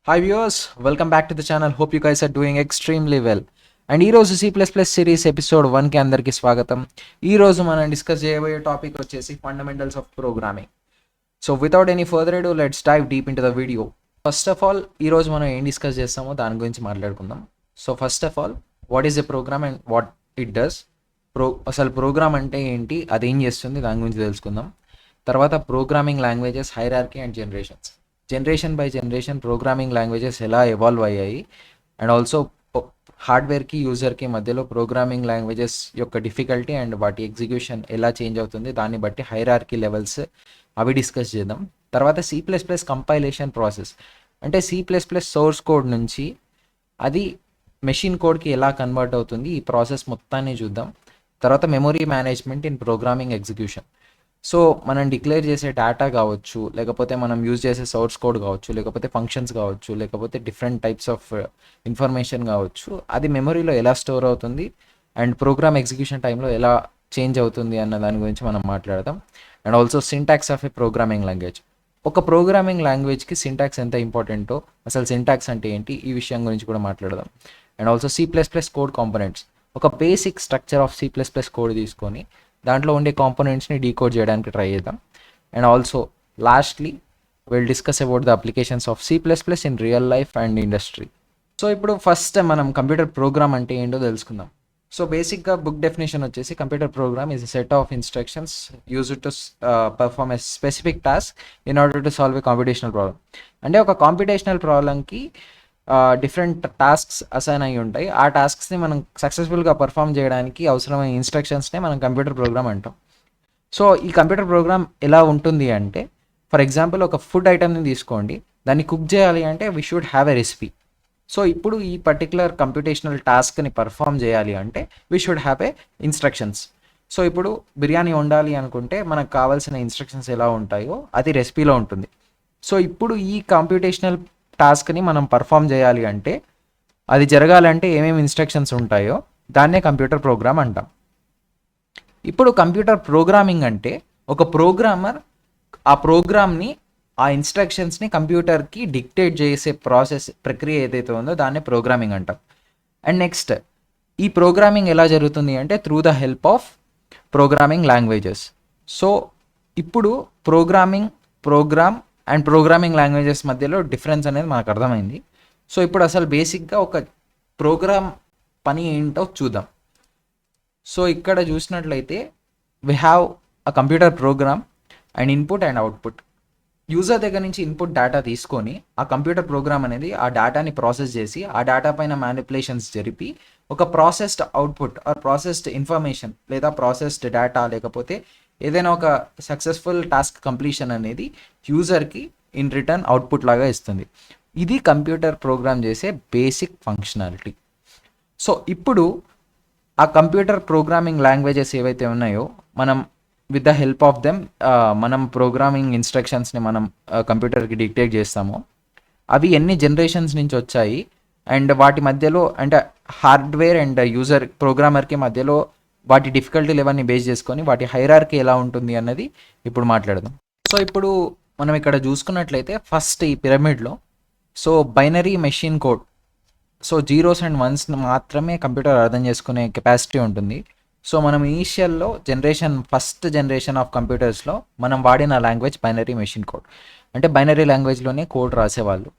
Hi viewers, welcome back to the channel. Hope you guys are doing extremely well. And ఈరోజు C++ series episode 1కి అందరికీ స్వాగతం. ఈరోజు మనం డిస్కస్ చేయబోయే టాపిక్ వచ్చేసి fundamentals of programming. So without any further ado let's dive deep into the video. First of all ఈరోజు మనం ఏం డిస్కస్ చేస్తామో దాని గురించి మాట్లాడుకుందాం. So first of all what is a program and what it does. అసలు program అంటే ఏంటి, అదేం చేస్తుంది, దాని గురించి తెలుసుకుందాం. తర్వాత programming languages, hierarchy and generations. Generation by generation programming languages ఎలా ఎవాల్వ్ అయ్యాయి అండ్ ఆల్సో హార్డ్వేర్కి యూజర్కి మధ్యలో ప్రోగ్రామింగ్ లాంగ్వేజెస్ యొక్క డిఫికల్టీ అండ్ వాటి ఎగ్జిక్యూషన్ ఎలా చేంజ్ అవుతుంది, దాన్ని బట్టి హైరార్కీ లెవెల్స్ అవి డిస్కస్ చేద్దాం. తర్వాత C++ కంపైలేషన్ ప్రాసెస్, అంటే C++ సోర్స్ కోడ్ నుంచి అది మెషిన్ కోడ్కి ఎలా కన్వర్ట్ అవుతుంది, ఈ ప్రాసెస్ మొత్తాన్ని చూద్దాం. తర్వాత memory management in programming execution. So మనం డిక్లేర్ చేసే డేటా కావచ్చు, లేకపోతే మనం యూజ్ చేసే సోర్స్ కోడ్ కావచ్చు, లేకపోతే ఫంక్షన్స్ కావచ్చు, లేకపోతే డిఫరెంట్ టైప్స్ ఆఫ్ ఇన్ఫర్మేషన్ కావచ్చు, అది మెమొరీలో ఎలా స్టోర్ అవుతుంది అండ్ ప్రోగ్రామ్ ఎగ్జిక్యూషన్ టైంలో ఎలా చేంజ్ అవుతుంది అన్న దాని గురించి మనం మాట్లాడదాం. And also syntax of A programming language. ఒక ప్రోగ్రామింగ్ లాంగ్వేజ్కి సింటాక్స్ ఎంత ఇంపార్టెంటో, అసలు సింటాక్స్ అంటే ఏంటి, ఈ విషయం గురించి కూడా మాట్లాడదాం. And also C++ code components. ఒక basic structure of C++ code తీసుకొని దాంట్లో ఉండే కాంపోనెంట్స్ని డీకోడ్ చేయడానికి ట్రై చేద్దాం. And also lastly will discuss about the applications of C++ in real life and industry. So ఇప్పుడు ఫస్ట్ మనం కంప్యూటర్ ప్రోగ్రామ్ అంటే ఏంటో తెలుసుకుందాం. సో బేసిక్గా బుక్ డెఫినేషన్ వచ్చేసి computer program is a set of instructions used to perform a specific task in order to solve A computational problem. అంటే ఒక కాంపిటేషనల్ ప్రాబ్లంకి డిఫరెంట్ టాస్క్స్ అసైన్ అయ్యి ఉంటాయి. ఆ టాస్క్స్ని మనం సక్సెస్ఫుల్గా పర్ఫామ్ చేయడానికి అవసరమైన ఇన్స్ట్రక్షన్స్నే మనం కంప్యూటర్ ప్రోగ్రామ్ అంటాం. సో ఈ కంప్యూటర్ ప్రోగ్రామ్ ఎలా ఉంటుంది అంటే, ఫర్ ఎగ్జాంపుల్ ఒక ఫుడ్ ఐటమ్ని తీసుకోండి, దాన్ని కుక్ చేయాలి అంటే we should have a recipe. So ఇప్పుడు ఈ పర్టికులర్ కంప్యూటేషనల్ టాస్క్ని పర్ఫామ్ చేయాలి అంటే we should have a instructions. So ఇప్పుడు బిర్యానీ వండాలి అనుకుంటే మనకు కావాల్సిన ఇన్స్ట్రక్షన్స్ ఎలా ఉంటాయో అది రెసిపీలో ఉంటుంది. సో ఇప్పుడు ఈ కంప్యూటేషనల్ టాస్క్ని మనం పర్ఫామ్ చేయాలి అంటే, అది జరగాలంటే ఏమేమి ఇన్స్ట్రక్షన్స్ ఉంటాయో దాన్నే కంప్యూటర్ ప్రోగ్రామ్ అంటాం. ఇప్పుడు కంప్యూటర్ ప్రోగ్రామింగ్ అంటే ఒక ప్రోగ్రామర్ ఆ ప్రోగ్రామ్ని, ఆ ఇన్స్ట్రక్షన్స్ని కంప్యూటర్కి డిక్టేట్ చేసే ప్రక్రియ ఏదైతే ఉందో దాన్నే ప్రోగ్రామింగ్ అంటాం. అండ్ నెక్స్ట్ ఈ ప్రోగ్రామింగ్ ఎలా జరుగుతుంది అంటే through the help of programming languages. So ఇప్పుడు ప్రోగ్రామ్ అండ్ ప్రోగ్రామింగ్ లాంగ్వేజెస్ మధ్యలో డిఫరెన్స్ అనేది మనకు అర్థమైంది. సో ఇప్పుడు అసలు బేసిక్గా ఒక ప్రోగ్రామ్ పని ఏంటో చూద్దాం. సో ఇక్కడ చూసినట్లయితే we have a computer program and input and output. User దగ్గర నుంచి ఇన్పుట్ డేటా తీసుకొని ఆ కంప్యూటర్ ప్రోగ్రామ్ అనేది ఆ డేటాని ప్రాసెస్ చేసి ఆ డేటా పైన మ్యానిపులేషన్స్ జరిపి ఒక processed output or processed information లేదా ప్రాసెస్డ్ డేటా లేకపోతే ఏదైనా ఒక సక్సెస్ఫుల్ టాస్క్ కంప్లీషన్ అనేది యూజర్కి ఇన్ రిటర్న్ అవుట్పుట్ లాగా ఇస్తుంది. ఇది కంప్యూటర్ ప్రోగ్రామ్ చేసే బేసిక్ ఫంక్షనాలిటీ. సో ఇప్పుడు ఆ కంప్యూటర్ ప్రోగ్రామింగ్ లాంగ్వేజెస్ ఏవైతే ఉన్నాయో మనం with the help of them మనం ప్రోగ్రామింగ్ ఇన్స్ట్రక్షన్స్ని మనం కంప్యూటర్కి డిక్టేట్ చేస్తామో అవి ఎన్ని జనరేషన్స్ నుంచి వచ్చాయి అండ్ వాటి మధ్యలో అంటే హార్డ్వేర్ అండ్ యూజర్ ప్రోగ్రామర్కి మధ్యలో వాటి డిఫికల్టీ లెవెల్ని బేస్ చేసుకొని వాటి హైరార్కీ ఎలా ఉంటుంది అన్నది ఇప్పుడు మాట్లాడదాం. సో ఇప్పుడు మనం ఇక్కడ చూసుకున్నట్లయితే ఫస్ట్ ఈ పిరమిడ్లో so binary machine code, so zeros and ones మాత్రమే కంప్యూటర్ అర్థం చేసుకునే కెపాసిటీ ఉంటుంది. సో మనం ఇనీషియల్లో ఫస్ట్ జనరేషన్ ఆఫ్ కంప్యూటర్స్లో మనం వాడిన లాంగ్వేజ్ బైనరీ మెషిన్ కోడ్, అంటే బైనరీ లాంగ్వేజ్లోనే కోడ్ రాసేవాళ్ళు.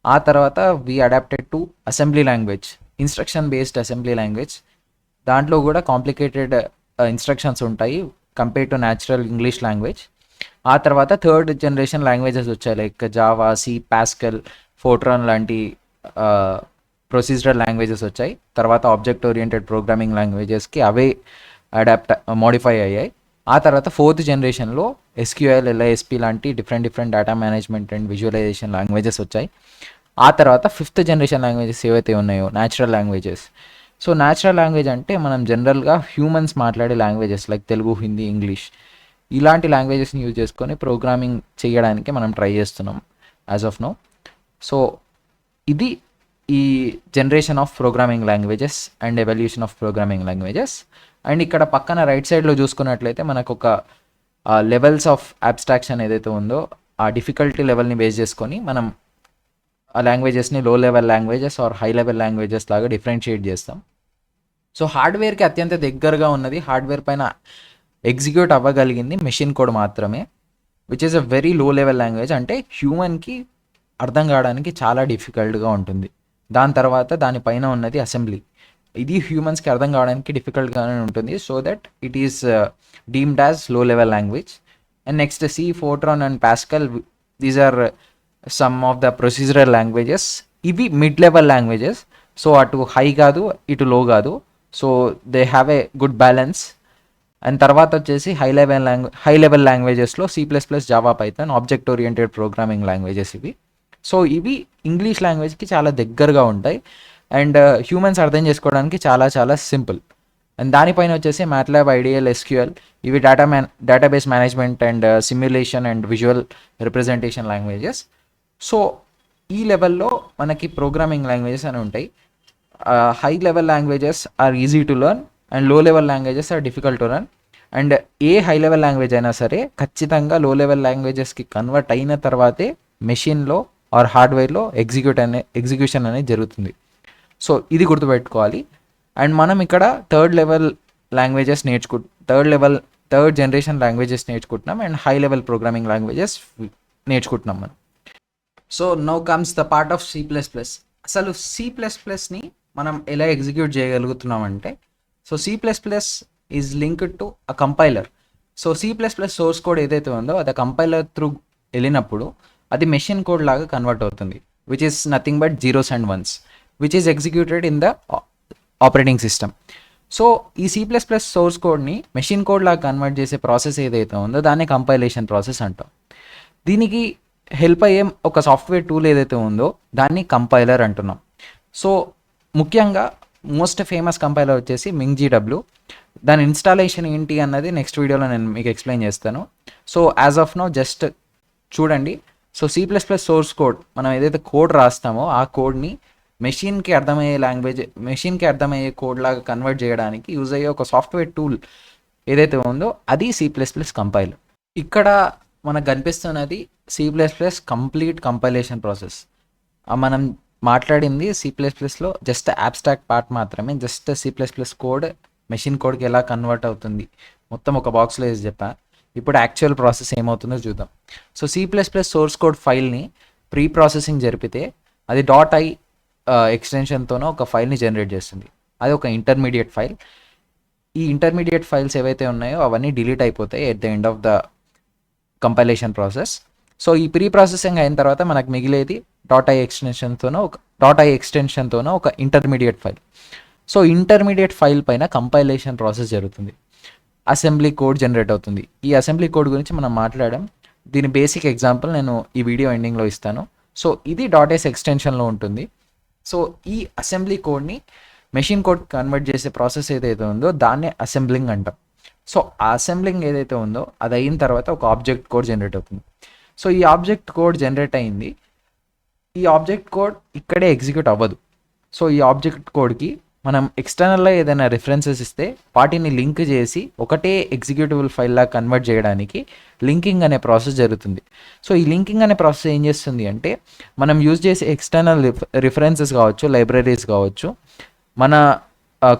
ఆ తర్వాత we adapted to assembly language, instruction based assembly language. దాంట్లో కూడా కాంప్లికేటెడ్ ఇన్స్ట్రక్షన్స్ ఉంటాయి compare to natural English language. ఆ తర్వాత థర్డ్ జనరేషన్ లాంగ్వేజెస్ వచ్చాయి like Java, C, Pascal, Fortran లాంటి ప్రొసీజరల్ లాంగ్వేజెస్ వచ్చాయి. తర్వాత ఆబ్జెక్ట్ ఓరియంటెడ్ ప్రోగ్రామింగ్ లాంగ్వేజెస్కి అవే మోడిఫై అయ్యాయి. ఆ తర్వాత ఫోర్త్ జనరేషన్లో SQL, LISP లాంటి different data management and visualization languages వచ్చాయి. ఆ తర్వాత ఫిఫ్త్ జనరేషన్ లాంగ్వేజెస్ ఏవైతే ఉన్నాయో natural languages. So natural language అంటే మనం జనరల్గా హ్యూమన్స్ మాట్లాడే languages like Telugu, Hindi, English ఇలాంటి లాంగ్వేజెస్ని యూజ్ చేసుకొని ప్రోగ్రామింగ్ చేయడానికి మనం ట్రై చేస్తున్నాం యాజ్ ఆఫ్ నౌ. సో ఇది ఈ generation of programming languages and evolution of programming languages. And ఇక్కడ పక్కన రైట్ సైడ్లో చూసుకున్నట్లయితే మనకు ఒక లెవెల్స్ ఆఫ్ అబ్స్ట్రాక్షన్ ఏదైతే ఉందో ఆ డిఫికల్టీ లెవెల్ని బేస్ చేసుకొని మనం ఆ లాంగ్వేజెస్ని low level languages or high level languages లాగా డిఫరెన్షియేట్ చేస్తాం. సో హార్డ్వేర్కి అత్యంత దగ్గరగా ఉన్నది, హార్డ్వేర్ పైన ఎగ్జిక్యూట్ అవ్వగలిగింది మెషిన్ కోడ్ మాత్రమే, which is a very low level language. అంటే హ్యూమన్కి అర్థం కావడానికి చాలా డిఫికల్ట్గా ఉంటుంది. దాని తర్వాత దానిపైన ఉన్నది అసెంబ్లీ, ఇది హ్యూమన్స్కి అర్థం కావడానికి డిఫికల్ట్గానే ఉంటుంది. So that it is deemed as low level language. And next C, Fortran and Pascal, these are some of the procedural languages. ఇవి మిడ్ లెవెల్ లాంగ్వేజెస్. సో అటు హై కాదు, ఇటు లో కాదు. So they have a good balance. And తర్వాత వచ్చేసి high level లాంగ్వేజెస్లో C++, Java, Python, object oriented programming languages ఇవి. So ఇవి ఇంగ్లీష్ లాంగ్వేజ్కి చాలా దగ్గరగా ఉంటాయి అండ్ హ్యూమన్స్ అర్థం చేసుకోవడానికి చాలా చాలా సింపుల్. అండ్ దానిపైన వచ్చేసి MATLAB, IDL, SQL, ఇవి database management and simulation and visual representation languages. So ఈ లెవెల్లో మనకి ప్రోగ్రామింగ్ లాంగ్వేజెస్ అని ఉంటాయి. High level languages are easy to learn and low level languages are difficult to learn. And ఏ high level language అయినా సరే ఖచ్చితంగా లో లెవెల్ లాంగ్వేజెస్కి కన్వర్ట్ అయిన తర్వాతే మెషిన్లో ఆర్ హార్డ్వేర్లో ఎగ్జిక్యూషన్ అనేది జరుగుతుంది. సో ఇది గుర్తుపెట్టుకోవాలి. అండ్ మనం ఇక్కడ థర్డ్ జనరేషన్ లాంగ్వేజెస్ నేర్చుకుంటున్నాం and high level programming languages నేర్చుకుంటున్నాం మనం. So now comes the part of C++. అసలు C++ని మనం ఎలా ఎగ్జిక్యూట్ చేయగలుగుతున్నామంటే, so C++ is linked to a compiler. So C++ source code ఏదైతే ఉందో అది కంపైలర్ త్రూ వెళ్ళినప్పుడు అది మెషిన్ కోడ్ లాగా కన్వర్ట్ అవుతుంది, which is nothing but zeros and ones, which is executed in the operating system. So ఈ C++ source కోడ్ని machine code లాగా కన్వర్ట్ చేసే ప్రాసెస్ ఏదైతే ఉందో దాన్ని కంపైలేషన్ ప్రాసెస్ అంటాం. దీనికి హెల్ప్ అయ్యే ఒక సాఫ్ట్వేర్ టూల్ ఏదైతే ఉందో దాన్ని కంపైలర్ అంటున్నాం. సో ముఖ్యంగా మోస్ట్ ఫేమస్ కంపైలర్ వచ్చేసి MinGW. దాని ఇన్స్టాలేషన్ ఏంటి అన్నది నెక్స్ట్ వీడియోలో నేను మీకు ఎక్స్ప్లెయిన్ చేస్తాను. So as of now just చూడండి. సో C++ సోర్స్ కోడ్ మనం ఏదైతే కోడ్ రాస్తామో ఆ కోడ్ని మెషిన్కి అర్థమయ్యే కోడ్ లాగా కన్వర్ట్ చేయడానికి యూజ్ అయ్యే ఒక సాఫ్ట్వేర్ టూల్ ఏదైతే ఉందో అది C++ కంపైలర్. ఇక్కడ మనకు కనిపిస్తున్నది C++ కంప్లీట్ కంపైలేషన్ ప్రాసెస్. మనం మాట్లాడింది C++లో జస్ట్ అబ్స్ట్రాక్ట్ పార్ట్ మాత్రమే. జస్ట్ C++ కోడ్ మెషిన్ కోడ్కి ఎలా కన్వర్ట్ అవుతుంది మొత్తం ఒక బాక్స్లో వేసి చెప్పా. ఇప్పుడు యాక్చువల్ ప్రాసెస్ ఏమవుతుందో చూద్దాం. సో C++ సోర్స్ కోడ్ ఫైల్ని ప్రీ ప్రాసెసింగ్ జరిపితే అది .i ఎక్స్టెన్షన్తోనో ఒక ఫైల్ని జనరేట్ చేస్తుంది. అది ఒక ఇంటర్మీడియట్ ఫైల్. ఈ ఇంటర్మీడియట్ ఫైల్స్ ఏవైతే ఉన్నాయో అవన్నీ డిలీట్ అయిపోతాయి at the end of the compilation process. So ఈ ప్రీ ప్రాసెసింగ్ అయిన తర్వాత మనకు మిగిలేది .i ఎక్స్టెన్షన్తోనో ఒక intermediate file. So intermediate file పైన కంపైలేషన్ ప్రాసెస్ జరుగుతుంది, అసెంబ్లీ కోడ్ జనరేట్ అవుతుంది. ఈ అసెంబ్లీ కోడ్ గురించి మనం మాట్లాడాం. దీని బేసిక్ ఎగ్జాంపుల్ నేను ఈ వీడియో ఎండింగ్లో ఇస్తాను. సో ఇది .s ఎక్స్టెన్షన్లో ఉంటుంది. సో ఈ అసెంబ్లీ కోడ్ని మెషిన్ కోడ్ కన్వర్ట్ చేసే ప్రాసెస్ ఏదైతే ఉందో దాన్నే అసెంబ్లింగ్ అంటాం. సో ఆ అసెంబ్లింగ్ ఏదైతే ఉందో అది అయిన తర్వాత ఒక ఆబ్జెక్ట్ కోడ్ జనరేట్ అవుతుంది. సో ఈ ఆబ్జెక్ట్ కోడ్ జనరేట్ అయింది. ఈ ఆబ్జెక్ట్ కోడ్ ఇక్కడే ఎగ్జిక్యూట్ అవ్వదు. సో ఈ ఆబ్జెక్ట్ కోడ్కి మనం ఎక్స్టర్నల్గా ఏదైనా రిఫరెన్సెస్ ఇస్తే వాటిని లింక్ చేసి ఒకటే ఎగ్జిక్యూటబుల్ ఫైల్లా కన్వర్ట్ చేయడానికి లింకింగ్ అనే ప్రాసెస్ జరుగుతుంది. సో ఈ లింకింగ్ అనే ప్రాసెస్ ఏం చేస్తుంది అంటే మనం యూజ్ చేసే ఎక్స్టర్నల్ రిఫరెన్సెస్ కావచ్చు, లైబ్రరీస్ కావచ్చు, మన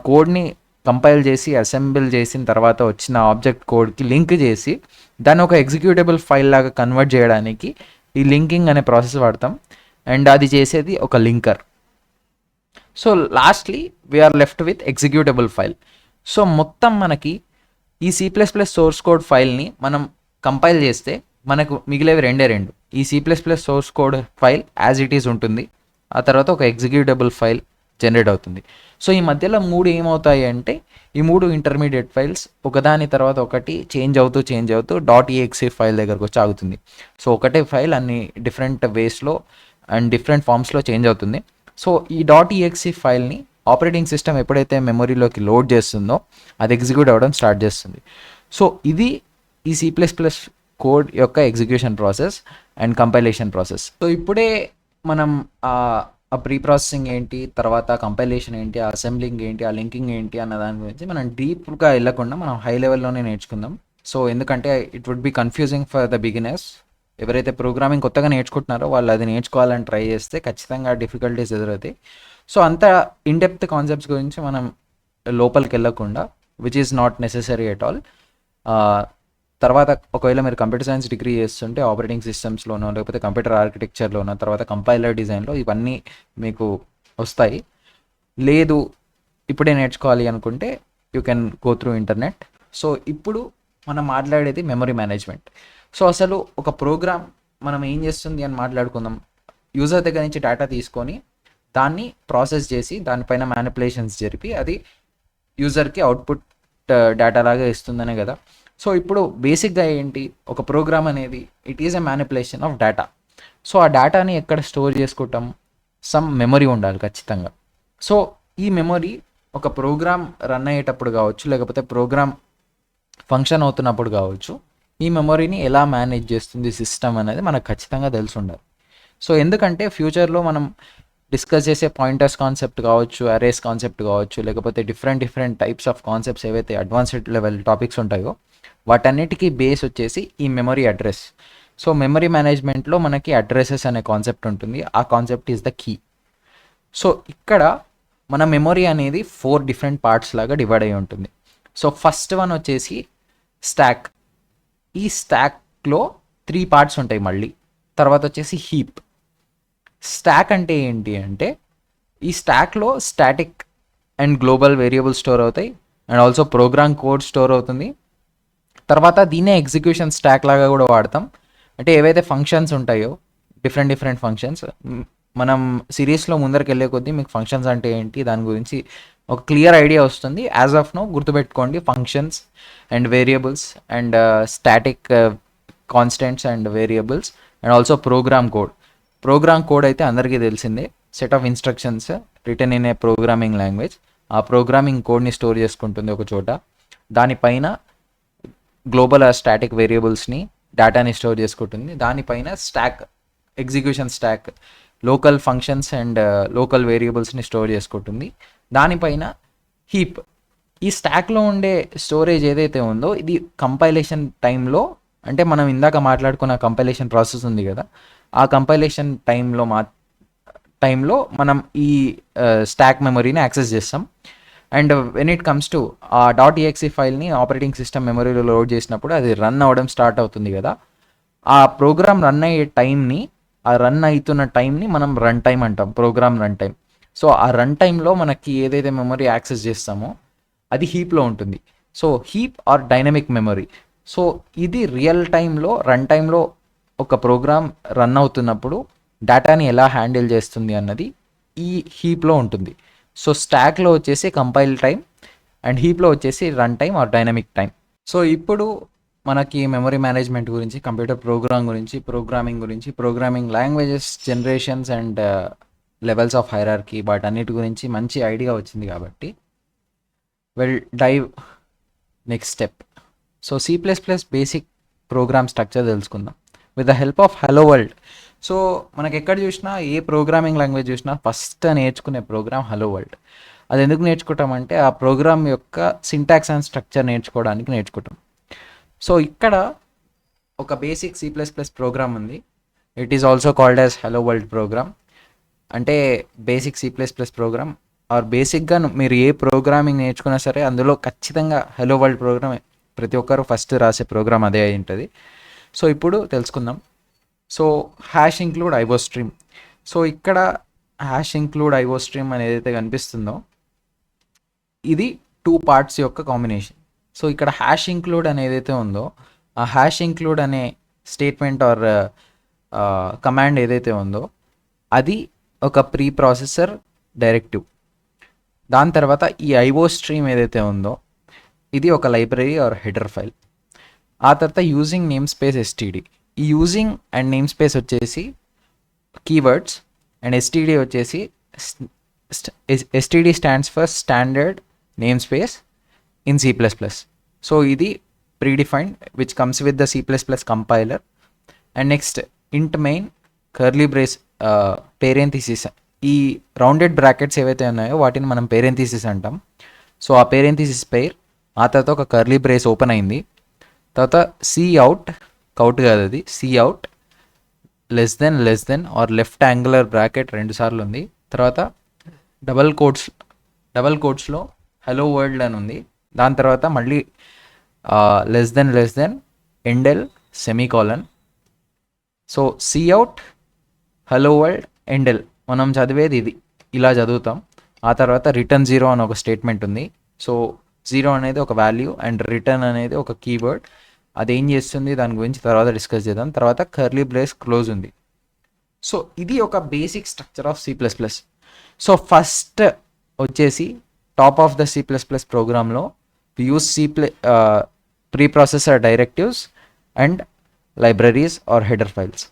కోడ్ని కంపైల్ చేసి అసెంబుల్ చేసిన తర్వాత వచ్చిన ఆబ్జెక్ట్ కోడ్కి లింక్ చేసి దాన్ని ఒక ఎగ్జిక్యూటబుల్ ఫైల్ లాగా కన్వర్ట్ చేయడానికి ఈ లింకింగ్ అనే ప్రాసెస్ వాడతాం. అండ్ అది చేసేది ఒక linker. So lastly we're left with executable file. So మొత్తం మనకి ఈ C++ సోర్స్ కోడ్ ఫైల్ని మనం కంపైల్ చేస్తే మనకు మిగిలేవి రెండు. ఈ C++ source code file as it is ఉంటుంది, ఆ తర్వాత ఒక ఎగ్జిక్యూటబుల్ ఫైల్ జనరేట్ అవుతుంది. సో ఈ మధ్యలో మూడు ఏమవుతాయి అంటే ఈ మూడు ఇంటర్మీడియట్ ఫైల్స్ ఒకదాని తర్వాత ఒకటి చేంజ్ అవుతూ .exe ఫైల్ దగ్గరకు వచ్చి ఆగుతుంది. సో ఒకటే ఫైల్ అన్ని డిఫరెంట్ వేస్లో అండ్ డిఫరెంట్ ఫామ్స్లో చేంజ్ అవుతుంది. సో ఈ .exe ఫైల్ని ఆపరేటింగ్ సిస్టమ్ ఎప్పుడైతే మెమొరీలోకి లోడ్ చేస్తుందో అది ఎగ్జిక్యూట్ అవ్వడం స్టార్ట్ చేస్తుంది. సో ఇది ఈ C++ కోడ్ యొక్క execution process and compilation process. So ఇప్పుడే మనం ఆ ప్రీ ప్రాసెసింగ్ ఏంటి, తర్వాత కంపైలేషన్ ఏంటి, ఆ అసెంబ్లింగ్ ఏంటి, ఆ లింకింగ్ ఏంటి అన్న దాని గురించి మనం డీప్గా వెళ్ళకుండా మనం హై లెవెల్లోనే నేర్చుకుందాం. సో ఎందుకంటే it would be confusing for the beginners. ఎవరైతే ప్రోగ్రామింగ్ కొత్తగా నేర్చుకుంటున్నారో వాళ్ళు అది నేర్చుకోవాలని ట్రై చేస్తే ఖచ్చితంగా డిఫికల్టీస్ ఎదురవుతాయి. సో అంత ఇన్డెప్త్ కాన్సెప్ట్స్ గురించి మనం లోపలికి వెళ్ళకుండా, which is not necessary at all. తర్వాత ఒకవేళ మీరు కంప్యూటర్ సైన్స్ డిగ్రీ చేస్తుంటే ఆపరేటింగ్ సిస్టమ్స్లోనో లేకపోతే కంప్యూటర్ ఆర్కిటెక్చర్లోనో తర్వాత కంపైలర్ డిజైన్లో ఇవన్నీ మీకు వస్తాయి. లేదు ఇప్పుడే నేర్చుకోవాలి అనుకుంటే you can go through internet. So ఇప్పుడు మనం మాట్లాడేది మెమరీ మేనేజ్మెంట్. సో అసలు ఒక ప్రోగ్రామ్ మనం ఏం చేస్తుంది అని మాట్లాడుకుందాం. యూజర్ దగ్గర నుంచి డేటా తీసుకొని దాన్ని ప్రాసెస్ చేసి దానిపైన మ్యానిపులేషన్స్ జరిపి అది యూజర్కి అవుట్పుట్ డేటా లాగా ఇస్తుందనే కదా. సో ఇప్పుడు బేసిక్గా ఏంటి, ఒక ప్రోగ్రామ్ అనేది it is a manipulation of data. So ఆ డేటాని ఎక్కడ స్టోర్ చేసుకుంటాం, సమ్ మెమరీ ఉండాలి ఖచ్చితంగా. సో ఈ మెమరీ ఒక ప్రోగ్రామ్ రన్ అయ్యేటప్పుడు కావచ్చు, లేకపోతే ప్రోగ్రామ్ ఫంక్షన్ అవుతున్నప్పుడు కావచ్చు, ఈ మెమరీని ఎలా మేనేజ్ చేస్తుంది సిస్టమ్ అనేది మనకు ఖచ్చితంగా తెలిసి ఉండాలి. సో ఎందుకంటే ఫ్యూచర్లో మనం డిస్కస్ చేసే పాయింటర్స్ కాన్సెప్ట్ కావచ్చు, అరేస్ కాన్సెప్ట్ కావచ్చు, లేకపోతే డిఫరెంట్ టైప్స్ ఆఫ్ కాన్సెప్ట్స్ ఏవైతే అడ్వాన్స్డ్ లెవెల్ టాపిక్స్ ఉంటాయో వాటన్నిటికీ బేస్ వచ్చేసి ఈ మెమరీ అడ్రస్. సో మెమరీ మేనేజ్మెంట్లో మనకి అడ్రసెస్ అనే కాన్సెప్ట్ ఉంటుంది. ఆ concept is the key. So ఇక్కడ మన మెమరీ అనేది 4 డిఫరెంట్ పార్ట్స్ లాగా డివైడ్ అయి ఉంటుంది. సో ఫస్ట్ వన్ వచ్చేసి స్టాక్. ఈ స్టాక్లో 3 పార్ట్స్ ఉంటాయి మళ్ళీ. తర్వాత వచ్చేసి హీప్. స్టాక్ అంటే ఏంటి అంటే ఈ స్టాక్లో static and global variable store అవుతాయి and also program code store అవుతుంది. తర్వాత దీన్నే ఎగ్జిక్యూషన్ స్టాక్ లాగా కూడా వాడతాం. అంటే ఏవైతే ఫంక్షన్స్ ఉంటాయో డిఫరెంట్ ఫంక్షన్స్, మనం సిరీస్లో ముందరికి వెళ్ళే కొద్దీ మీకు ఫంక్షన్స్ అంటే ఏంటి దాని గురించి ఒక క్లియర్ ఐడియా వస్తుంది. యాజ్ ఆఫ్ నో గుర్తుపెట్టుకోండి, functions and variables and static constants and variables and also program code. Programme code అయితే అందరికీ తెలిసిందే, set of instructions return in a programming language. ఆ ప్రోగ్రామింగ్ కోడ్ని స్టోర్ చేసుకుంటుంది ఒక చోట. దానిపైన గ్లోబల్ స్టాటిక్ వేరియబుల్స్ని డేటాని స్టోర్ చేసుకుంటుంది. దానిపైన stack, execution stack, local functions and local వేరియబుల్స్ని స్టోర్ చేసుకుంటుంది. దానిపైన హీప్. ఈ స్టాక్లో ఉండే స్టోరేజ్ ఏదైతే ఉందో ఇది కంపైలేషన్ టైంలో, అంటే మనం ఇందాక మాట్లాడుకున్న కంపైలేషన్ ప్రాసెస్ ఉంది కదా, ఆ కంపైలేషన్ టైంలో మనం ఈ స్టాక్ మెమరీని యాక్సెస్ చేస్తాం. And when it comes to ఆ .exe ఫైల్ని ఆపరేటింగ్ సిస్టమ్ మెమరీలో లోడ్ చేసినప్పుడు అది రన్ అవ్వడం స్టార్ట్ అవుతుంది కదా, ఆ ప్రోగ్రామ్ రన్ అయ్యే టైంని, ఆ రన్ అవుతున్న టైంని మనం రన్ టైం అంటాం, ప్రోగ్రామ్ రన్ టైం. సో ఆ రన్ టైంలో మనకి ఏదైతే మెమరీ యాక్సెస్ చేస్తామో అది హీప్లో ఉంటుంది. So heap or dynamic memory. So ఇది రియల్ టైంలో, రన్ టైంలో ఒక ప్రోగ్రామ్ రన్ అవుతున్నప్పుడు డేటాని ఎలా హ్యాండిల్ చేస్తుంది అన్నది ఈ హీప్లో ఉంటుంది. సో స్టాక్లో వచ్చేసి కంపైల్ టైం అండ్ హీప్లో వచ్చేసి run time or dynamic time. So ఇప్పుడు మనకి మెమరీ మేనేజ్మెంట్ గురించి, కంప్యూటర్ ప్రోగ్రామింగ్ గురించి, programming languages generations and levels of hierarchy వాటన్నిటి గురించి మంచి ఐడియా వచ్చింది కాబట్టి we'll dive next step. So C++ basic program structure తెలుసుకుందాం with the help of hello world. So మనకి ఎక్కడ చూసినా, ఏ ప్రోగ్రామింగ్ లాంగ్వేజ్ చూసినా ఫస్ట్ నేర్చుకునే ప్రోగ్రామ్ హలో వరల్డ్. అది ఎందుకు నేర్చుకుంటామంటే ఆ ప్రోగ్రామ్ యొక్క సింటాక్స్ అండ్ స్ట్రక్చర్ నేర్చుకోవడానికి నేర్చుకుంటాం. సో ఇక్కడ ఒక బేసిక్ C++ ప్రోగ్రామ్ ఉంది. It is also called as hello world program. అంటే బేసిక్ C++ ప్రోగ్రామ్ ఆర్ బేసిక్గా మీరు ఏ ప్రోగ్రామింగ్ నేర్చుకున్నా సరే అందులో ఖచ్చితంగా హలో వరల్డ్ ప్రోగ్రామ్ ప్రతి ఒక్కరు ఫస్ట్ రాసే ప్రోగ్రామ్ అదే అయి ఉంటుంది. సో ఇప్పుడు తెలుసుకుందాం. So hash include IO stream. So ఇక్కడ హ్యాష్ ఇంక్లూడ్ ఐఓ స్ట్రీమ్ అనేది ఏదైతే కనిపిస్తుందో ఇది 2 పార్ట్స్ యొక్క కాంబినేషన్. సో ఇక్కడ హ్యాష్ ఇంక్లూడ్ అనేది ఏదైతే ఉందో ఆ హ్యాష్ ఇంక్లూడ్ అనే స్టేట్మెంట్ ఆర్ కమాండ్ ఏదైతే ఉందో అది ఒక ప్రీ ప్రాసెసర్ డైరెక్టివ్. దాని తర్వాత ఈ ఐఓ స్ట్రీమ్ ఏదైతే ఉందో ఇది ఒక లైబ్రరీ ఆర్ హెడర్ ఫైల్. ఆ తర్వాత యూజింగ్ నేమ్ స్పేస్ ఎస్టీడీ. ఈ యూజింగ్ అండ్ నేమ్ స్పేస్ వచ్చేసి కీవర్డ్స్ అండ్ ఎస్టీడీ వచ్చేసి STD stands for standard name space in C++. So ఇది predefined which comes with the C++ compiler. And next int main curly brace parenthesis. ఈ rounded brackets ఏవైతే ఉన్నాయో వాటిని మనం పేరెంథిసిస్ అంటాం. So ఆ పేరెంథిసిస్ పేర్, ఆ తర్వాత ఒక కర్లీ బ్రేస్ ఓపెన్ అయింది, తర్వాత సి అవుట్, కౌట్ కాదు అది, C out less than or left angular bracket 2 సార్లు ఉంది. తర్వాత డబల్ కోట్స్లో హలో వరల్డ్ అని ఉంది. దాని తర్వాత మళ్ళీ less than endl semicolon. So cout hello world endl మనం చదివేది ఇది, ఇలా చదువుతాం. ఆ తర్వాత రిటర్న్ 0 అని ఒక స్టేట్మెంట్ ఉంది. సో 0 అనేది ఒక వాల్యూ అండ్ రిటర్న్ అనేది ఒక కీవర్డ్. అది ఏం చేస్తుంది దాని గురించి తర్వాత డిస్కస్ చేద్దాం. తర్వాత కర్లీ బ్రేస్ క్లోజ్ ఉంది. సో ఇది ఒక basic structure of C++. So first వచ్చేసి టాప్ ఆఫ్ ద C++ ప్రోగ్రాంలో use preprocessor directives and libraries or header files.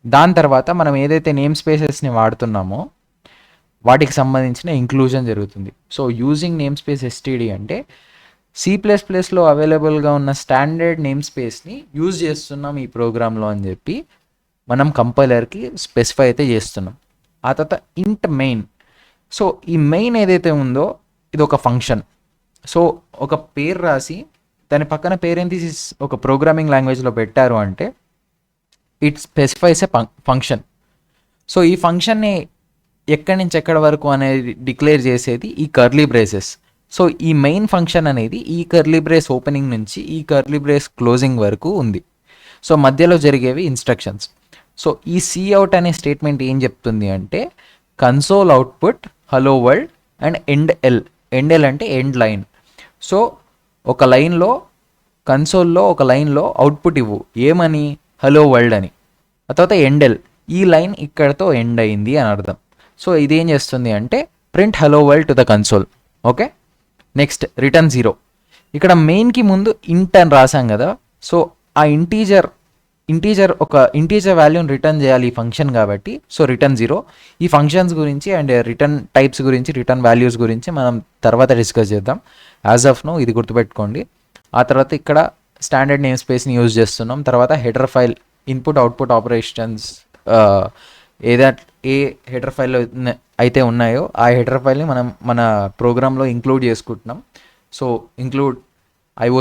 దాని తర్వాత మనం ఏదైతే నేమ్ స్పేసెస్ని వాడుతున్నామో వాటికి సంబంధించిన ఇంక్లూజన్ జరుగుతుంది. So using name space STD అంటే C++లో అవైలబుల్గా ఉన్న స్టాండర్డ్ నేమ్ స్పేస్ని యూజ్ చేస్తున్నాం ఈ ప్రోగ్రాంలో అని చెప్పి మనం కంపైలర్కి స్పెసిఫై అయితే చేస్తున్నాం. ఆ తర్వాత ఇంట్ మెయిన్. సో ఈ మెయిన్ ఏదైతే ఉందో ఇది ఒక ఫంక్షన్. సో ఒక పేరు రాసి దాని పక్కన పేరెంథసిస్ ఒక ప్రోగ్రామింగ్ లాంగ్వేజ్లో పెట్టారు అంటే it specifies a function. So ఈ ఫంక్షన్ని ఎక్కడి నుంచి ఎక్కడి వరకు అనేది డిక్లేర్ చేసేది ఈ కర్లీ బ్రేసెస్. సో ఈ మెయిన్ ఫంక్షన్ అనేది ఈ కర్లీ బ్రేస్ ఓపెనింగ్ నుంచి ఈ కర్లీ బ్రేస్ క్లోజింగ్ వరకు ఉంది. సో మధ్యలో జరిగేవి ఇన్స్ట్రక్షన్స్. సో ఈ సిఅవుట్ అనే స్టేట్మెంట్ ఏం చెప్తుంది అంటే console output hello world and end L అంటే ఎండ్ లైన్. సో ఒక లైన్లో కన్సోల్లో ఒక లైన్లో అవుట్పుట్ ఇవ్వు ఏమని హలో వరల్డ్ అని. ఆ తర్వాత ఎండెల్ ఈ లైన్ ఇక్కడతో ఎండ్ అయింది అని అర్థం. సో ఇదేం చేస్తుంది అంటే print hello world to the console. Okay, next return 0. ఇక్కడ మెయిన్కి ముందు ఇంట్ అని రాసాం కదా. సో ఆ ఇంటీజర్ ఒక ఇంటీజర్ వాల్యూని రిటర్న్ చేయాలి ఈ ఫంక్షన్ కాబట్టి. So return 0. ఈ ఫంక్షన్స్ గురించి అండ్ రిటర్న్ టైప్స్ గురించి రిటర్న్ వాల్యూస్ గురించి మనం తర్వాత డిస్కస్ చేద్దాం. యాజ్ ఆఫ్ నో ఇది గుర్తుపెట్టుకోండి. ఆ తర్వాత ఇక్కడ స్టాండర్డ్ నేమ్ స్పేస్ని యూజ్ చేస్తున్నాం. తర్వాత header file input output operations ఏ హెడర్ ఫైల్లో అయితే ఉన్నాయో ఆ హెడర్ ఫైల్ని మనం మన ప్రోగ్రాంలో ఇంక్లూడ్ చేసుకుంటున్నాం. సో ఇంక్లూడ్ ఐఓ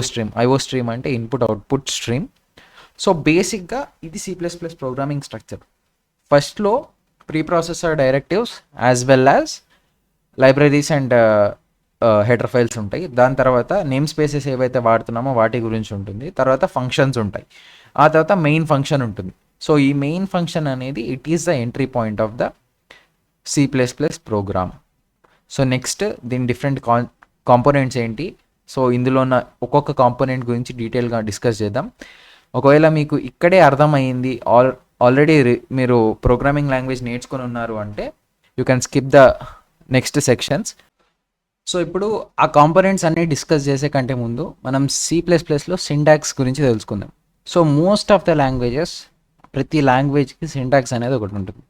స్ట్రీమ్ అంటే ఇన్పుట్ అవుట్పుట్ స్ట్రీమ్. సో బేసిక్గా ఇది C++ ప్రోగ్రామింగ్ స్ట్రక్చర్. ఫస్ట్లో pre processor directives as well as libraries and header files ఉంటాయి. దాని తర్వాత నేమ్ స్పేసెస్ ఏవైతే వాడుతున్నామో వాటి గురించి ఉంటుంది. తర్వాత ఫంక్షన్స్ ఉంటాయి. ఆ తర్వాత మెయిన్ ఫంక్షన్ ఉంటుంది. సో ఈ మెయిన్ ఫంక్షన్ అనేది it is the entry point of the C++ program. So next దీని డిఫరెంట్ కాంపోనెంట్స్ ఏంటి, సో ఇందులో ఉన్న ఒక్కొక్క కాంపోనెంట్ గురించి డీటెయిల్గా డిస్కస్ చేద్దాం. ఒకవేళ మీకు ఇక్కడే అర్థమైంది ఆల్రెడీ మీరు ప్రోగ్రామింగ్ లాంగ్వేజ్ నేర్చుకొని ఉన్నారు అంటే you can skip the next sections. So ఇప్పుడు ఆ కాంపోనెంట్స్ అన్నీ డిస్కస్ చేసే కంటే ముందు మనం C++లో సింటాక్స్ గురించి తెలుసుకుందాం. So most of the languages ప్రతి లాంగ్వేజ్కి సింటాక్స్ అనేది ఒకటి ఉంటుంది.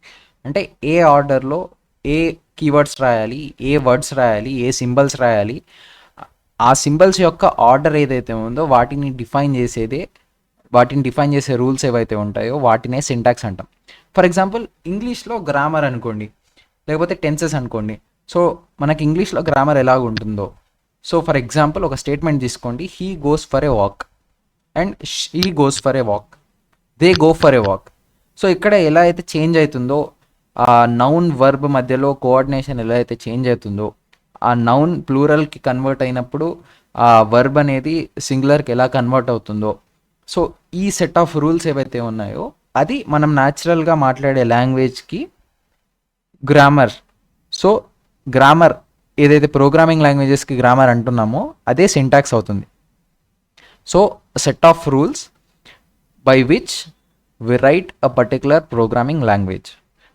అంటే ఏ ఆర్డర్లో ఏ కీవర్డ్స్ రాయాలి, ఏ వర్డ్స్ రాయాలి, ఏ సింబల్స్ రాయాలి, ఆ సింబల్స్ యొక్క ఆర్డర్ ఏదైతే ఉందో వాటిని డిఫైన్ చేసే రూల్స్ ఏవైతే ఉంటాయో వాటినే సింటాక్స్ అంటాం. ఫర్ ఎగ్జాంపుల్ ఇంగ్లీష్లో గ్రామర్ అనుకోండి, లేకపోతే టెన్సెస్ అనుకోండి. సో మనకి ఇంగ్లీష్లో గ్రామర్ ఎలాగ ఉంటుందో, సో ఫర్ ఎగ్జాంపుల్ ఒక స్టేట్మెంట్ తీసుకోండి, he goes for a walk and she goes for a walk, they go for a walk. So ఇక్కడ ఎలా అయితే చేంజ్ అవుతుందో ఆ నౌన్ వర్బ్ మధ్యలో కోఆర్డినేషన్ ఎలా అయితే చేంజ్ అవుతుందో, ఆ నౌన్ ప్లూరల్కి కన్వర్ట్ అయినప్పుడు ఆ వర్బ్ అనేది సింగులర్కి ఎలా కన్వర్ట్ అవుతుందో, సో ఈ సెట్ ఆఫ్ రూల్స్ ఏవైతే ఉన్నాయో అది మనం న్యాచురల్గా మాట్లాడే లాంగ్వేజ్కి గ్రామర్. సో గ్రామర్ ఏదైతే ప్రోగ్రామింగ్ లాంగ్వేజెస్కి గ్రామర్ అంటున్నామో అదే సింటాక్స్ అవుతుంది. So set of rules by which we write a particular programming language.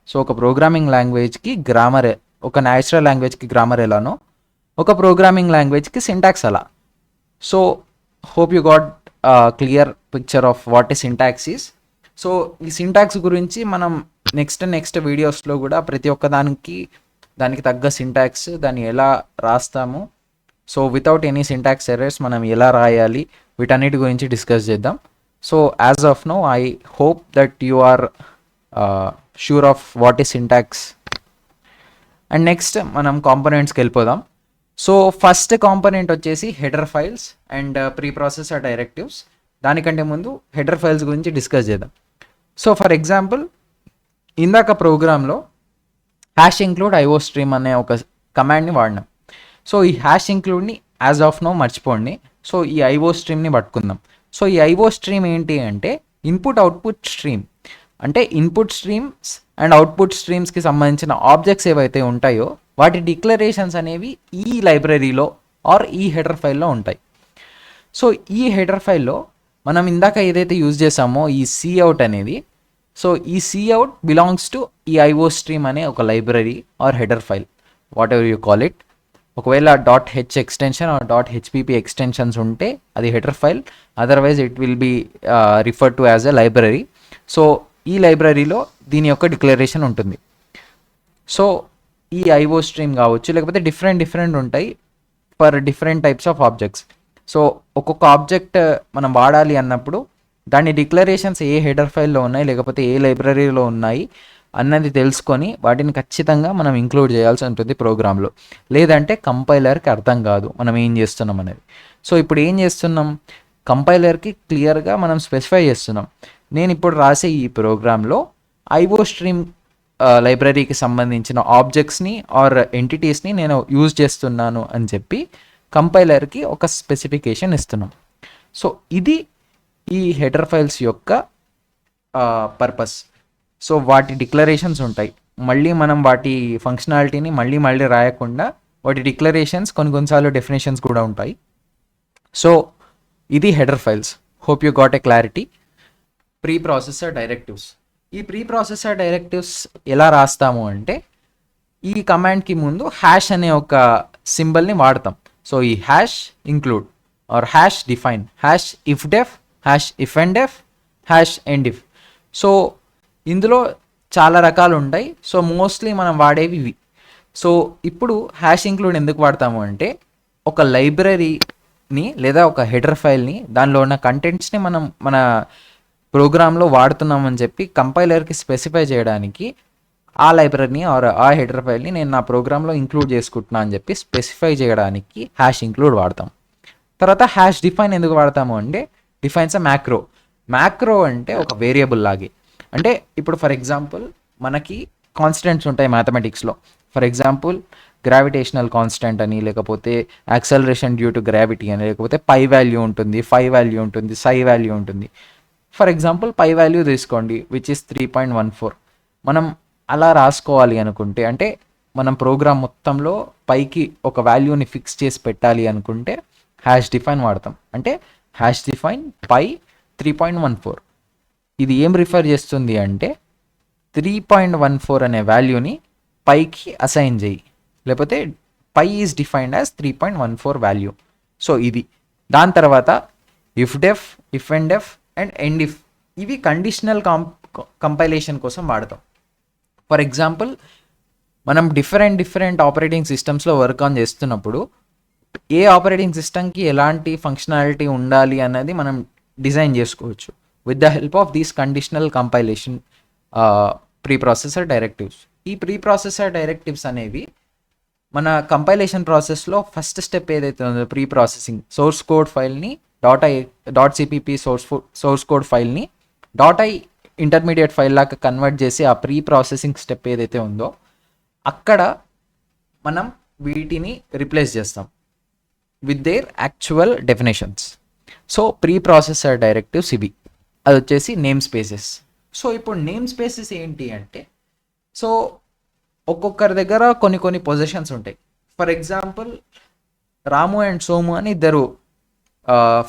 So ఒక ప్రోగ్రామింగ్ లాంగ్వేజ్కి గ్రామర్, ఒక న్యాచురల్ లాంగ్వేజ్కి గ్రామర్ ఎలానో ఒక ప్రోగ్రామింగ్ లాంగ్వేజ్కి సింటాక్స్ అలా. So hope you got clear picture of what ఈ సింటాక్స్ ఈస్. సో ఈ సింటాక్స్ గురించి మనం నెక్స్ట్ వీడియోస్లో కూడా ప్రతి ఒక్క దానికి తగ్గ సింటాక్స్, దాన్ని ఎలా రాస్తాము, so without any syntax errors మనం ఎలా రాయాలి, వీటన్నిటి గురించి డిస్కస్ చేద్దాం. So as of now I hope that you are sure of what is syntax. And next మనం కాంపోనెంట్స్కి వెళ్ళిపోదాం. సో ఫస్ట్ కాంపోనెంట్ వచ్చేసి header files and preprocessor directives. దానికంటే ముందు హెడర్ ఫైల్స్ గురించి డిస్కస్ చేద్దాం. సో ఫర్ ఎగ్జాంపుల్ ఇందాక ప్రోగ్రాంలో హ్యాష్ ఇంక్లూడ్ ఐఓ స్ట్రీమ్ అనే ఒక కమాండ్ని వాడినాం. సో ఈ హ్యాష్ ఇంక్లూడ్ని యాజ్ ఆఫ్ నో మర్చిపోండి. సో ఈ ఐఓ స్ట్రీమ్ని పట్టుకుందాం. సో ఈ ఐఓ స్ట్రీమ్ ఏంటి అంటే ఇన్పుట్ అవుట్పుట్ స్ట్రీమ్. అంటే ఇన్పుట్ స్ట్రీమ్స్ అండ్ అవుట్పుట్ స్ట్రీమ్స్కి సంబంధించిన ఆబ్జెక్ట్స్ ఏవైతే ఉంటాయో వాటి డిక్లరేషన్స్ అనేవి ఈ లైబ్రరీలో ఆర్ ఈ హెడర్ ఫైల్లో ఉంటాయి. సో ఈ హెడర్ ఫైల్లో మనం ఇందాక ఏదైతే యూజ్ చేసామో ఈ సిఅవుట్ అనేది, సో ఈ సిఅవుట్ బిలాంగ్స్ టు ఈ ఐఓ స్ట్రీమ్ అనే ఒక library or header file, whatever you call it. ఒకవేళ .h extension or .hpp extensions ఉంటే అది header file, otherwise it will be refer to as a library. So ఈ లైబ్రరీలో దీని యొక్క డిక్లరేషన్ ఉంటుంది. సో ఈ ఐఓ స్ట్రీమ్ కావచ్చు, లేకపోతే డిఫరెంట్ ఉంటాయి for different types of objects. So ఒక్కొక్క ఆబ్జెక్ట్ మనం వాడాలి అన్నప్పుడు దాని డిక్లరేషన్స్ ఏ హెడర్ ఫైల్లో ఉన్నాయి లేకపోతే ఏ లైబ్రరీలో ఉన్నాయి అన్నది తెలుసుకొని వాటిని ఖచ్చితంగా మనం ఇంక్లూడ్ చేయాల్సి ఉంటుంది ప్రోగ్రాంలో. లేదంటే కంపైలర్కి అర్థం కాదు మనం ఏం చేస్తున్నాం అనేది. సో ఇప్పుడు ఏం చేస్తున్నాం, కంపైలర్కి క్లియర్గా మనం స్పెసిఫై చేస్తున్నాం, నేను ఇప్పుడు రాసే ఈ ప్రోగ్రాంలో ఐఓ స్ట్రీమ్ లైబ్రరీకి సంబంధించిన ఆబ్జెక్ట్స్ని ఆర్ ఎంటిటీస్ని నేను యూజ్ చేస్తున్నాను అని చెప్పి కంపైలర్కి ఒక స్పెసిఫికేషన్ ఇస్తున్నాం. సో ఇది ఈ హెడర్ ఫైల్స్ యొక్క పర్పస్. సో వాటి డిక్లరేషన్స్ ఉంటాయి, మళ్ళీ మనం వాటి ఫంక్షనాలిటీని మళ్ళీ రాయకుండా వాటి డిక్లరేషన్స్ కొన్నిసార్లు డెఫినేషన్స్ కూడా ఉంటాయి. సో ఇది header files. Hope you got a clarity. Pre processor directives. ఈ ప్రీ ప్రాసెసర్ డైరెక్టివ్స్ ఎలా రాస్తాము అంటే ఈ కమాండ్కి ముందు హ్యాష్ అనే ఒక సింబల్ని వాడతాం. సో ఈ hash include or hash define, hash ifdef, hash if and deaf, hash endif. So ఇందులో చాలా రకాలు ఉంటాయి. సో మోస్ట్లీ మనం వాడేవి ఇవి. సో ఇప్పుడు హ్యాష్ ఇంక్లూడ్ ఎందుకు వాడతాము అంటే ఒక లైబ్రరీని లేదా ఒక హెడర్ ఫైల్ని, దానిలో ఉన్న కంటెంట్స్ని మనం మన ప్రోగ్రాంలో వాడుతున్నామని చెప్పి కంపైలర్కి స్పెసిఫై చేయడానికి ఆ లైబ్రరీని ఆర్ ఆ హెడర్ ఫైల్ని నేను నా ప్రోగ్రాంలో ఇంక్లూడ్ చేసుకుంటున్నా అని చెప్పి స్పెసిఫై చేయడానికి హ్యాష్ ఇంక్లూడ్ వాడతాం. తర్వాత హ్యాష్ డిఫైన్ ఎందుకు వాడతాము అంటే డిఫైన్స్ అ మ్యాక్రో. మ్యాక్రో అంటే ఒక వేరియబుల్ లాగే. అంటే ఇప్పుడు ఫర్ ఎగ్జాంపుల్ మనకి కాన్స్టెంట్స్ ఉంటాయి మ్యాథమెటిక్స్లో. ఫర్ ఎగ్జాంపుల్ గ్రావిటేషనల్ కాన్స్టెంట్ అని, లేకపోతే యాక్సలరేషన్ డ్యూ టు గ్రావిటీ అని, లేకపోతే పై వాల్యూ ఉంటుంది, ఫై వాల్యూ ఉంటుంది, సై వాల్యూ ఉంటుంది. ఫర్ ఎగ్జాంపుల్ పై వాల్యూ తీసుకోండి విచ్ ఇస్ 3.14. మనం అలా రాసుకోవాలి అనుకుంటే, అంటే మనం ప్రోగ్రామ్ మొత్తంలో పైకి ఒక వాల్యూని ఫిక్స్ చేసి పెట్టాలి అనుకుంటే హ్యాష్ డిఫైన్ వాడతాం. అంటే హ్యాష్ డిఫైన్ పై 3.14. ఇది ఏం రిఫర్ చేస్తుంది అంటే 3.14 అనే వాల్యూని పైకి అసైన్ చేయి, లేకపోతే pi is defined as 3.14 value. So ఇది. దాని తర్వాత ifdef, if and def and end if, ఇవి కండిషనల్ కంపైలేషన్ కోసం వాడతాం. ఫర్ ఎగ్జాంపుల్ మనం డిఫరెంట్ ఆపరేటింగ్ సిస్టమ్స్లో వర్క్ ఆన్ చేస్తున్నప్పుడు ఏ ఆపరేటింగ్ సిస్టమ్కి ఎలాంటి ఫంక్షనాలిటీ ఉండాలి అన్నది మనం డిజైన్ చేసుకోవచ్చు with the help of these conditional compilation pre processor directives. ఈ ప్రీ ప్రాసెసర్ డైరెక్టివ్స్ అనేవి మన కంపైలేషన్ ప్రాసెస్లో ఫస్ట్ స్టెప్ ఏదైతే ఉందో ప్రీ ప్రాసెసింగ్, సోర్స్ కోడ్ ఫైల్ని .cpp సోర్స్ కోడ్ ఫైల్ని .i ఇంటర్మీడియట్ ఫైల్ లాగా కన్వర్ట్ చేసి ఆ ప్రీ ప్రాసెసింగ్ స్టెప్ ఏదైతే ఉందో అక్కడ మనం వీటిని రిప్లేస్ చేస్తాం with their actual definitions. So pre processor directives ఇవి. అది వచ్చేసి నేమ్ స్పేసెస్. సో ఇప్పుడు నేమ్ స్పేసెస్ ఏంటి అంటే, సో ఒక్కొక్కరి దగ్గర కొన్ని పొజిషన్స్ ఉంటాయి. For example Ramu and Somu అని ఇద్దరు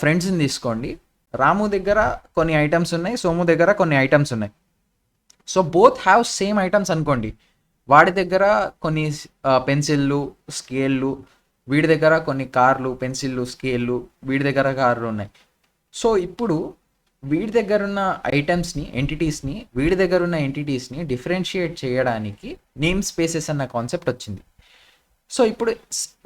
ఫ్రెండ్స్ని తీసుకోండి. రాము దగ్గర కొన్ని ఐటమ్స్ ఉన్నాయి, సోము దగ్గర కొన్ని ఐటమ్స్ ఉన్నాయి. So both have same items అనుకోండి. వాడి దగ్గర కొన్ని పెన్సిళ్ళు, స్కేళ్ళు, వీడి దగ్గర కొన్ని కార్లు, పెన్సిళ్ళు, స్కేళ్ళు, వీడి దగ్గర కార్లు ఉన్నాయి. సో ఇప్పుడు వీడి దగ్గర ఉన్న ఐటమ్స్ని, ఎంటిటీస్ని, వీడి దగ్గర ఉన్న ఎంటిటీస్ని డిఫరెన్షియేట్ చేయడానికి నేమ్ స్పేసెస్ అన్న కాన్సెప్ట్ వచ్చింది. సో ఇప్పుడు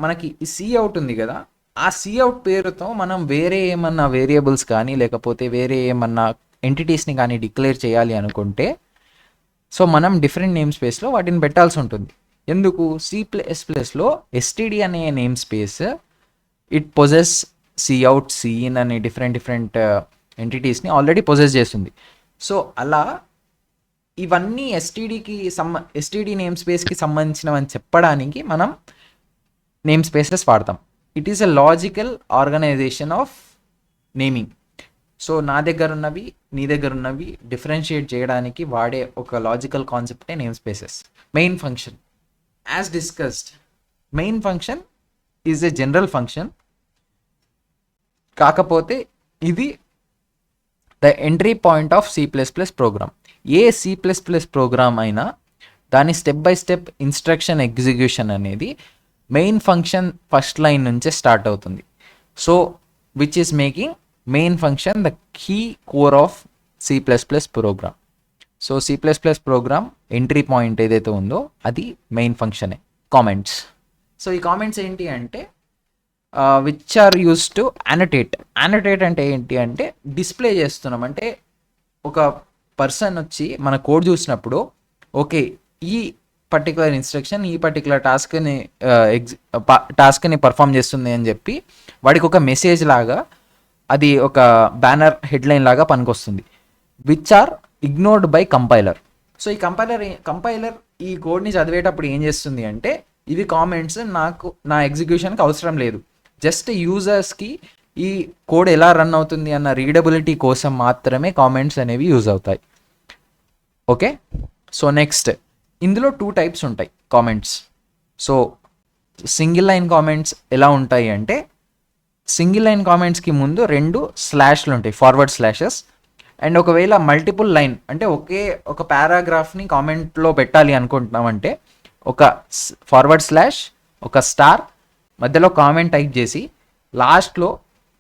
మనకి ఈ సిఅవుట్ ఉంది కదా, ఆ సిఅవుట్ పేరుతో మనం వేరే ఏమన్నా వేరియబుల్స్ కానీ లేకపోతే వేరే ఏమన్నా ఎంటిటీస్ని కానీ డిక్లేర్ చేయాలి అనుకుంటే సో మనం డిఫరెంట్ నేమ్ స్పేస్లో వాటిని పెట్టాల్సి ఉంటుంది. ఎందుకు? C++లో std అనే namespace it possess cout, cin అనే డిఫరెంట్ ఎంటిటీస్ని ఆల్రెడీ పొజెస్ చేస్తుంది. సో అలా ఇవన్నీ ఎస్టీడీ నేమ్ స్పేస్కి సంబంధించినవని చెప్పడానికి మనం నేమ్ స్పేసెస్ వాడతాం. It is a logical organization of naming. So నా దగ్గర ఉన్నవి నీ దగ్గర ఉన్నవి డిఫరెన్షియేట్ చేయడానికి వాడే ఒక లాజికల్ కాన్సెప్టే namespaces. Main function as discussed, main function is a general function, కాకపోతే ఇది the entry point of C++ program. ఏ C++ ప్రోగ్రామ్ అయినా దాని step by step instruction execution అనేది మెయిన్ ఫంక్షన్ ఫస్ట్ లైన్ నుంచే స్టార్ట్ అవుతుంది. So which is making main function the key core of C++ program. So C++ program entry point ఏదైతే ఉందో అది main ఫంక్షనే. కామెంట్స్. సో ఈ కామెంట్స్ ఏంటి అంటే which are use to annotate. Annotate అంటే ఏంటి అంటే డిస్ప్లే చేస్తున్నాం. అంటే ఒక పర్సన్ వచ్చి మన కోడ్ చూసినప్పుడు ఓకే ఈ పర్టికులర్ ఇన్స్ట్రక్షన్ ఈ పర్టికులర్ టాస్క్ని పర్ఫామ్ చేస్తుంది అని చెప్పి వాడికి ఒక మెసేజ్ లాగా అది ఒక బ్యానర్ హెడ్లైన్ లాగా పనికొస్తుంది. Which are ignored by compiler. So ఈ కంపైలర్ ఈ కోడ్ని చదివేటప్పుడు ఏం చేస్తుంది అంటే ఇవి కామెంట్స్ నాకు నా ఎగ్జిక్యూషన్కి అవసరం లేదు, జస్ట్ యూజర్స్కి ఈ కోడ్ ఎలా రన్ అవుతుంది అన్న రీడబిలిటీ కోసం మాత్రమే కామెంట్స్ అనేవి యూజ్ అవుతాయి. ఓకే, సో నెక్స్ట్ ఇందులో 2 టైప్స్ ఉంటాయి comments. So single line comments ఎలా ఉంటాయి అంటే సింగిల్ లైన్ కామెంట్స్కి ముందు 2 స్లాష్లు ఉంటాయి, ఫార్వర్డ్ స్లాషెస్. అండ్ ఒకవేళ మల్టిపుల్ లైన్ అంటే ఒక పారాగ్రాఫ్ని కామెంట్లో పెట్టాలి అనుకుంటున్నామంటే ఒక ఫార్వర్డ్ స్లాష్, ఒక స్టార్, మధ్యలో కామెంట్ టైప్ చేసి లాస్ట్లో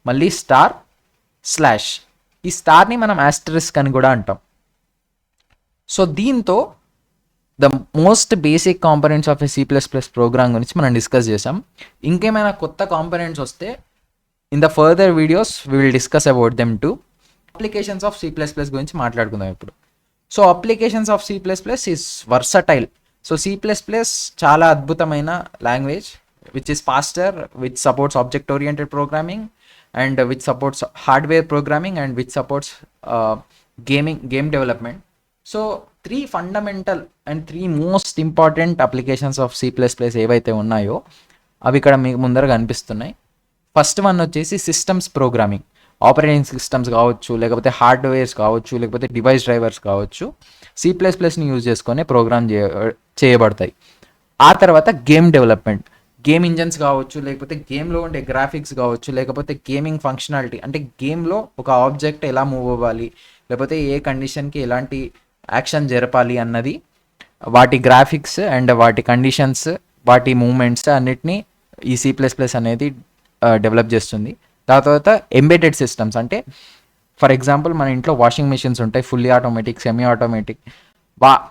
మళ్ళీ స్టార్ స్లాష్. ఈ స్టార్ని మనం ఆస్టరిస్క్ అని కూడా అంటాం. సో దీంతో the most basic components of a C++ program గురించి మనం డిస్కస్ చేసాం. ఇంకేమైనా కొత్త కాంపనెంట్స్ వస్తే in the further videos we will discuss about them too. Applications of C++ గురించి మాట్లాడుకుందాం ఇప్పుడు. So applications of C++ is versatile. So C++ చాలా అద్భుతమైన language which is faster, which supports object oriented programming and which supports hardware programming and which supports game development. So 3 fundamental and 3 most important applications of C++ ఏవైతే ఉన్నాయో అవి ఇక్కడ మీకు ముందర కనిపిస్తున్నాయి. First one వచ్చేసి సిస్టమ్స్ ప్రోగ్రామింగ్. ఆపరేటింగ్ సిస్టమ్స్ కావచ్చు, లేకపోతే హార్డ్వేర్స్ కావచ్చు, లేకపోతే డివైస్ డ్రైవర్స్ కావచ్చు, C++ని యూజ్ చేసుకొని ప్రోగ్రామ్ చేయబడతాయి. ఆ తర్వాత గేమ్ డెవలప్మెంట్. గేమ్ ఇంజన్స్ కావచ్చు, లేకపోతే గేమ్లో ఉండే గ్రాఫిక్స్ కావచ్చు, లేకపోతే గేమింగ్ ఫంక్షనాలిటీ అంటే గేమ్లో ఒక ఆబ్జెక్ట్ ఎలా మూవ్ అవ్వాలి, లేకపోతే ఏ కండిషన్కి ఎలాంటి యాక్షన్ జరపాలి అన్నది వాటి గ్రాఫిక్స్ అండ్ వాటి కండిషన్స్, వాటి మూమెంట్స్ అన్నిటినీ ఈ C++ అనేది డెవలప్ చేస్తుంది. దాని తర్వాత ఎంబెడెడ్ సిస్టమ్స్ అంటే ఫర్ ఎగ్జాంపుల్ మన ఇంట్లో వాషింగ్ మెషిన్స్ ఉంటాయి, ఫుల్లీ ఆటోమేటిక్, సెమీ ఆటోమేటిక్.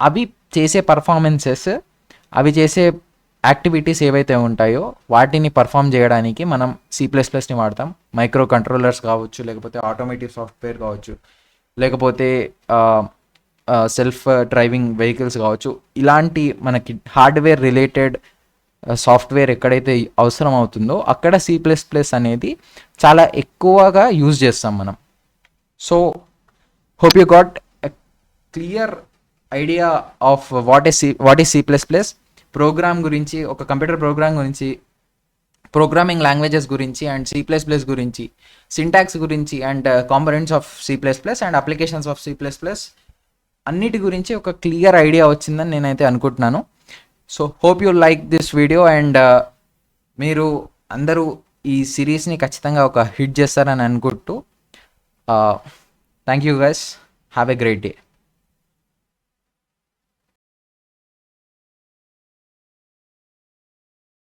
అవి చేసే పర్ఫార్మెన్సెస్, అవి చేసే యాక్టివిటీస్ ఏవైతే ఉంటాయో వాటిని పర్ఫామ్ చేయడానికి మనం C++ని వాడతాం. మైక్రో కంట్రోలర్స్ కావచ్చు, లేకపోతే ఆటోమేటివ్ సాఫ్ట్వేర్ కావచ్చు, లేకపోతే సెల్ఫ్ డ్రైవింగ్ వెహికల్స్ కావచ్చు. ఇలాంటి మనకి హార్డ్వేర్ రిలేటెడ్ సాఫ్ట్వేర్ ఎక్కడైతే అవసరం అవుతుందో అక్కడ C++ అనేది చాలా ఎక్కువగా యూజ్ చేస్తాం మనం. So hope you got a clear idea of what is C++, program గురించి, ఒక కంప్యూటర్ ప్రోగ్రామ్ గురించి, ప్రోగ్రామింగ్ లాంగ్వేజెస్ గురించి అండ్ C++ గురించి, సింటాక్స్ గురించి and components of C++ and applications of C++ అన్నిటి గురించి ఒక క్లియర్ ఐడియా వచ్చిందని నేనైతే అనుకుంటున్నాను. So hope you like this video and మీరు అందరూ ఈ సిరీస్ని ఖచ్చితంగా ఒక హిట్ చేస్తారని అనుకుంటూ thank you guys, have a great day.